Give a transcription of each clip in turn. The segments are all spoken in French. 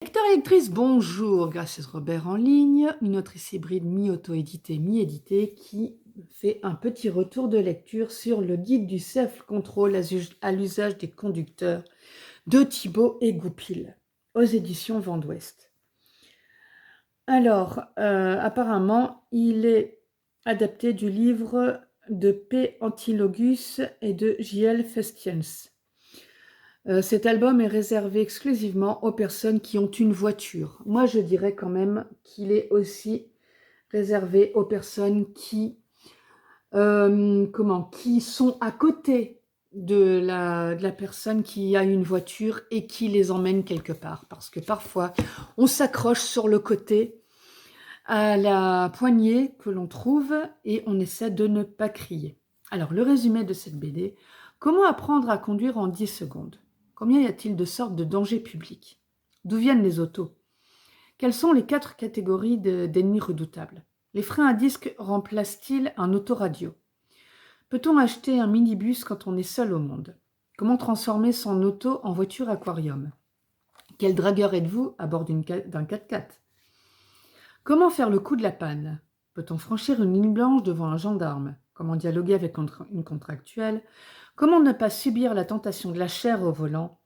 Lecteurs et lectrices, bonjour, Gracieuse Robert en ligne, une autrice hybride mi-auto-éditée, mi-éditée qui fait un petit retour de lecture sur le guide du self-control à l'usage des conducteurs de Thibaut et Goupil aux éditions Vent d'Ouest. Alors, apparemment, il est adapté du livre de P. Antilogus et de J.L. Festiens. Cet album est réservé exclusivement aux personnes qui ont une voiture. Moi, je dirais quand même qu'il est aussi réservé aux personnes qui sont à côté de la personne qui a une voiture et qui les emmène quelque part. Parce que parfois, on s'accroche sur le côté à la poignée que l'on trouve et on essaie de ne pas crier. Alors, le résumé de cette BD, comment apprendre à conduire en 10 secondes? Combien y a-t-il de sortes de dangers publics? D'où viennent les autos? Quelles sont les 4 catégories d'ennemis redoutables? Les freins à disque remplacent-ils un autoradio? Peut-on acheter un minibus quand on est seul au monde? Comment transformer son auto en voiture aquarium? Quel dragueur êtes-vous à bord d'un 4x4? Comment faire le coup de la panne? Peut-on franchir une ligne blanche devant un gendarme? Comment dialoguer avec une contractuelle? Comment ne pas subir la tentation de la chair au volant?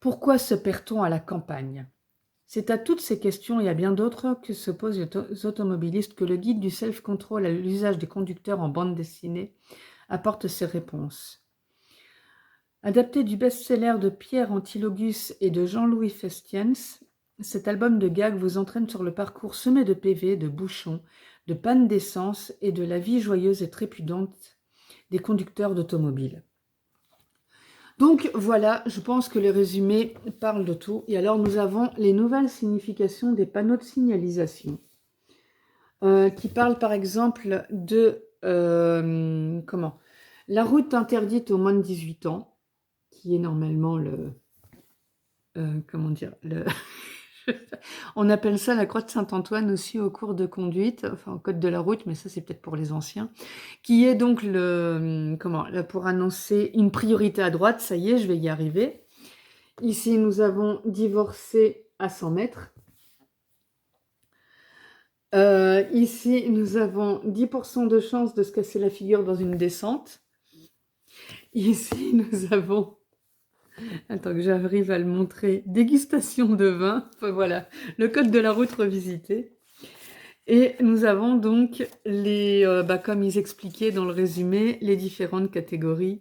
Pourquoi se perd-on à la campagne? C'est à toutes ces questions et à bien d'autres que se posent les automobilistes que le guide du self-control à l'usage des conducteurs en bande dessinée apporte ses réponses. Adapté du best-seller de Pierre Antilogus et de Jean-Louis Festiens, cet album de gags vous entraîne sur le parcours semé de PV, de bouchons, de pannes d'essence et de la vie joyeuse et trépidante des conducteurs d'automobiles. Donc voilà, je pense que le résumé parle de tout. Et alors nous avons les nouvelles significations des panneaux de signalisation qui parlent par exemple de la route interdite aux moins de 18 ans, qui est normalement on appelle ça la croix de Saint-Antoine aussi au cours de conduite, enfin au code de la route, mais ça c'est peut-être pour les anciens, qui est donc pour annoncer une priorité à droite, ça y est, je vais y arriver. Ici, nous avons divorcé à 100 mètres. Ici, nous avons 10% de chance de se casser la figure dans une descente. Ici, nous avons... Attends que j'arrive à le montrer. Dégustation de vin. Enfin, voilà, le code de la route revisité. Et nous avons donc comme ils expliquaient dans le résumé, les différentes catégories.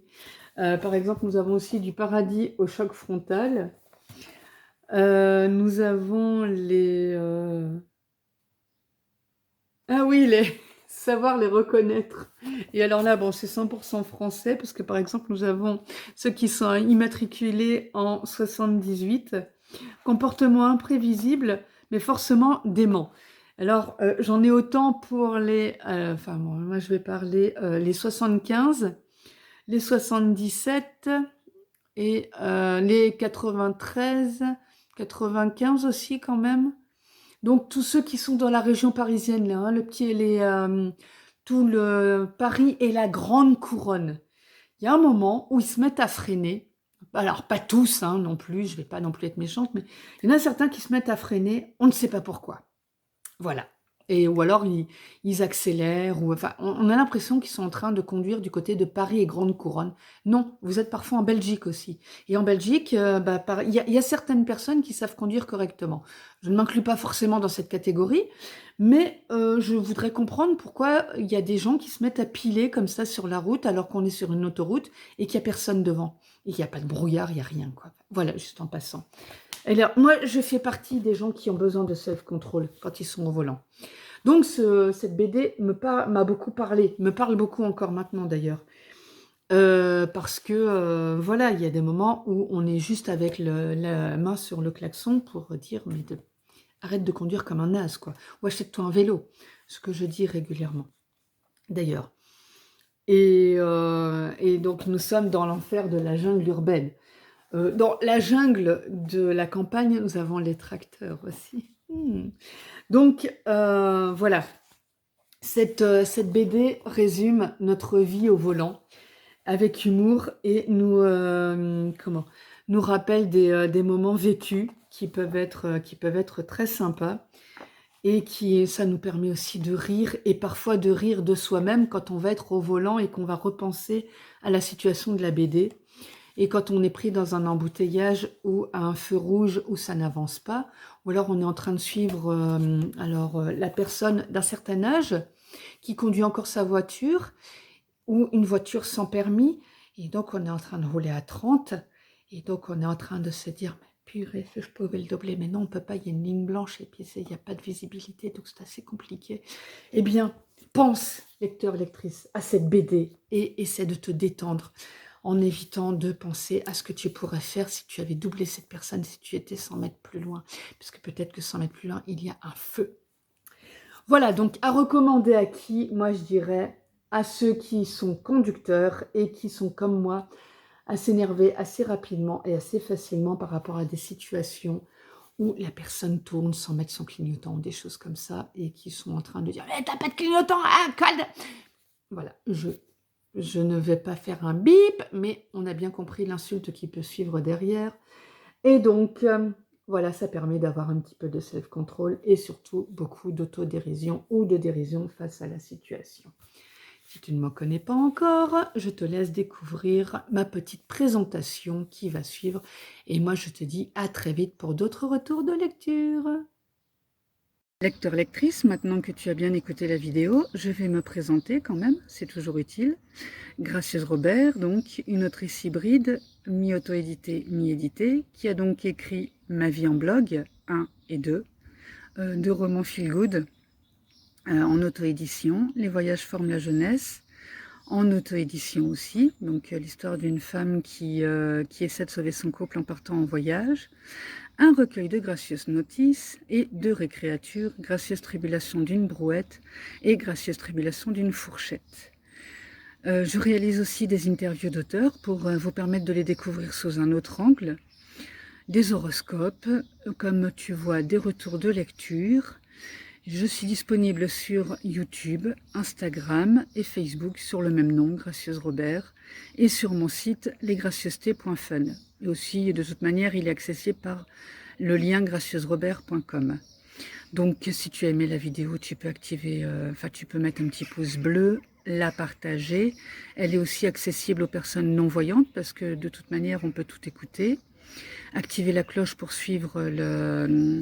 Par exemple, nous avons aussi du paradis au choc frontal. Nous avons les... Ah oui, savoir les reconnaître. Et alors là, bon, c'est 100% français, parce que par exemple, nous avons ceux qui sont immatriculés en 78, comportement imprévisible, mais forcément dément. Alors, j'en ai autant pour moi je vais parler les 75, les 77 et les 93, 95 aussi quand même. Donc tous ceux qui sont dans la région parisienne, là, hein, tout le Paris et la grande couronne. Il y a un moment où ils se mettent à freiner. Alors pas tous hein, non plus, je ne vais pas non plus être méchante, mais il y en a certains qui se mettent à freiner, on ne sait pas pourquoi. Voilà. Ou alors ils accélèrent, on a l'impression qu'ils sont en train de conduire du côté de Paris et Grande Couronne. Non, vous êtes parfois en Belgique aussi. Et en Belgique, il y a certaines personnes qui savent conduire correctement. Je ne m'inclus pas forcément dans cette catégorie, mais je voudrais comprendre pourquoi il y a des gens qui se mettent à piler comme ça sur la route alors qu'on est sur une autoroute et qu'il n'y a personne devant. Et qu'il n'y a pas de brouillard, il n'y a rien, quoi. Voilà, juste en passant. Alors, moi, je fais partie des gens qui ont besoin de self-control quand ils sont au volant. Donc, cette BD m'a beaucoup parlé, me parle beaucoup encore maintenant d'ailleurs. Parce que, voilà, il y a des moments où on est juste avec la main sur le klaxon pour dire, mais arrête de conduire comme un naze, quoi. Ou achète-toi un vélo, ce que je dis régulièrement, d'ailleurs. Et donc, nous sommes dans l'enfer de la jungle urbaine. Dans la jungle de la campagne, nous avons les tracteurs aussi. Donc, voilà. Cette BD résume notre vie au volant avec humour et nous rappelle des moments vécus qui peuvent être très sympas. Et ça nous permet aussi de rire, et parfois de rire de soi-même quand on va être au volant et qu'on va repenser à la situation de la BD. Et quand on est pris dans un embouteillage ou à un feu rouge où ça n'avance pas, ou alors on est en train de suivre la personne d'un certain âge qui conduit encore sa voiture, ou une voiture sans permis, et donc on est en train de rouler à 30, et donc on est en train de se dire, mais purée, si je pouvais le doubler, mais non, on ne peut pas, il y a une ligne blanche, et puis il n'y a pas de visibilité, donc c'est assez compliqué. Eh bien, pense, lecteur, lectrice, à cette BD, et essaie de te détendre, en évitant de penser à ce que tu pourrais faire si tu avais doublé cette personne, si tu étais 100 mètres plus loin, puisque peut-être que 100 mètres plus loin, il y a un feu. Voilà, donc à recommander à qui? Moi, je dirais à ceux qui sont conducteurs et qui sont comme moi, à s'énerver assez rapidement et assez facilement par rapport à des situations où la personne tourne sans mettre son clignotant, des choses comme ça, et qui sont en train de dire « t'as pas de clignotant, hein, code !» Voilà, je ne vais pas faire un bip, mais on a bien compris l'insulte qui peut suivre derrière. Et donc, voilà, ça permet d'avoir un petit peu de self-control et surtout beaucoup d'autodérision ou de dérision face à la situation. Si tu ne me connais pas encore, je te laisse découvrir ma petite présentation qui va suivre. Et moi, je te dis à très vite pour d'autres retours de lecture. Lecteur, lectrice, maintenant que tu as bien écouté la vidéo, je vais me présenter quand même, c'est toujours utile. Gracieuse Robert, donc une autrice hybride, mi-auto-éditée, mi-éditée, qui a donc écrit Ma vie en blog 1 et 2, deux romans feel-good en auto-édition, Les voyages forment la jeunesse, en auto-édition aussi, donc l'histoire d'une femme qui essaie de sauver son couple en partant en voyage, un recueil de gracieuses notices et deux récréatures, Gracieuse tribulation d'une brouette et Gracieuse tribulation d'une fourchette. Je réalise aussi des interviews d'auteurs pour vous permettre de les découvrir sous un autre angle, des horoscopes, comme tu vois, des retours de lecture. Je suis disponible sur YouTube, Instagram et Facebook sur le même nom, Gracieuse Robert, et sur mon site lesgracieusetés.fun. Et aussi, de toute manière, il est accessible par le lien gracieusrobert.com. Donc, si tu as aimé la vidéo, tu peux activer, tu peux mettre un petit pouce bleu, la partager. Elle est aussi accessible aux personnes non-voyantes parce que de toute manière, on peut tout écouter. Activer la cloche pour suivre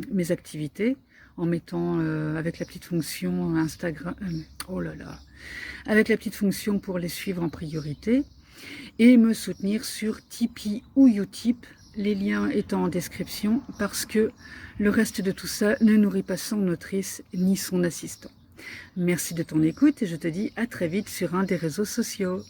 mes activités en mettant avec la petite fonction Instagram, avec la petite fonction pour les suivre en priorité, et me soutenir sur Tipeee ou Utip, les liens étant en description, parce que le reste de tout ça ne nourrit pas son autrice ni son assistant. Merci de ton écoute et je te dis à très vite sur un des réseaux sociaux.